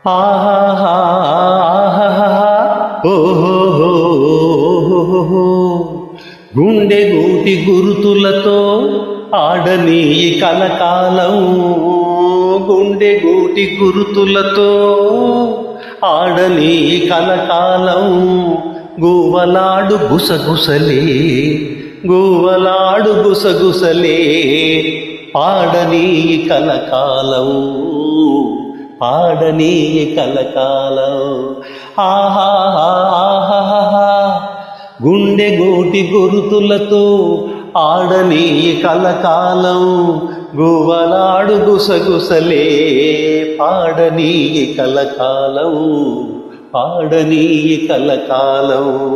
ఆహాహా ఓహో గుండె గూటి గురుతులతో ఆడని కలకాలం. గుండె గూటి గురుతులతో ఆడని కలకాలం. గువ్వలాడు గుసగుసలే గువ్వలాడు గుసగుసలే పాడని కలకాలం. పాడని కలకాలం. ఆహాహా గుండె గోటి గురుతులతో ఆడని కలకాలం. గువ్వలాడు గుసగుసలే పాడని కలకాలం. పాడని కలకాలం.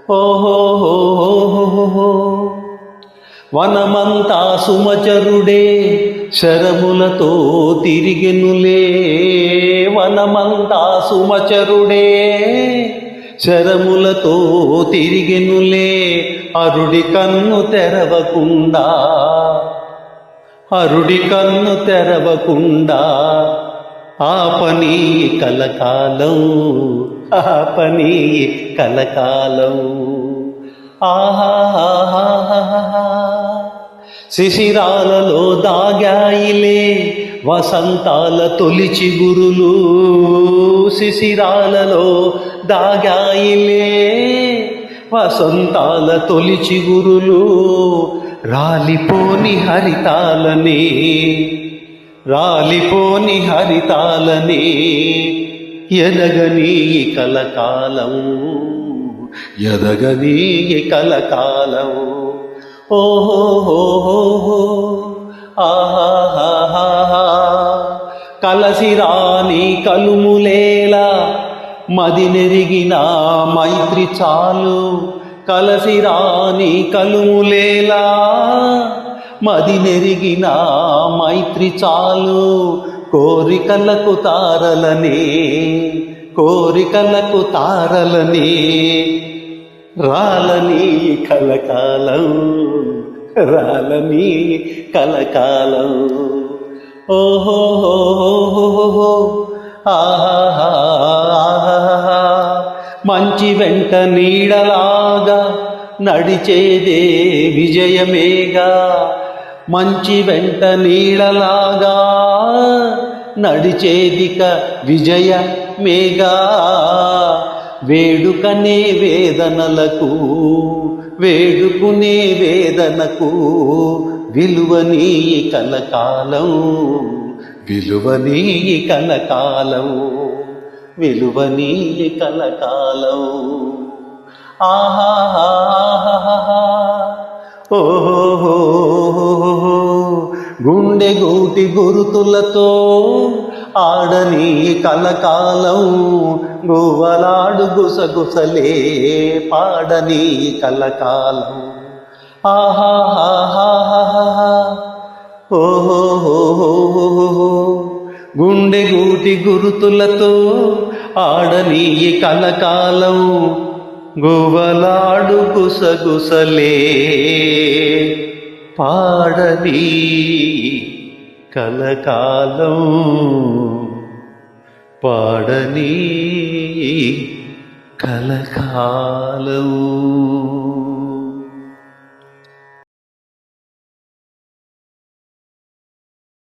ఓహో వనమంతా సుమచరుడే శరములతో తిరిగెనులే. వనమంతా సుమచరుడే శరములతో తిరిగెనులే. అరుడి కన్ను తెరవకుండా అరుడి కన్ను తెరవకుండా ఆపని కలకాలం. ఆపని కలకాలం. ఆహాహా శిశిరాలలో దాగాయిలే వసంతాల తొలి చిగురులు. శిశిరాలలో దాగాయిలే వసంతాల తొలి చిగురులు. రాలిపోని హరితాలని రాలిపోని హరితాలని ఎదగని కలకాలం. ఎదగని కలకాలం. ఓహో ఆహాహా కలసిరాని కలుములేలా మదినెరిగిన మైత్రి చాలు. కలసిరాని కలుములేలా మదినెరిగిన మైత్రి చాలు. కోరికలకు తారలని కోరికలకు తారలని రాలని కలకాలం. రాలని కలకాలం. ఓహో ఆహాహా మంచి వెంట నీడలాగా నడిచేదే విజయమేగా. మంచి వెంట నీడలాగా నడిచేదిక విజయమేగా. వేడుకనే వేదనలకు వేడుకునే వేదనకు విలువని కలకాలం. విలువని కలకాలం. విలువని కలకాలం. ఆహాహా ఓహో గుండె గూటి గురుతులతో ఆడని కలకాలం. గువ్వలాడు గుసగుసలే పాడని కలకాలం. ఆహాహా ఓహో గుండె గూటి గురుతులతో ఆడని కలకాలం. గువ్వలాడు గుసగుసలే పాడని కలకాలం. పాడని కలకాలం.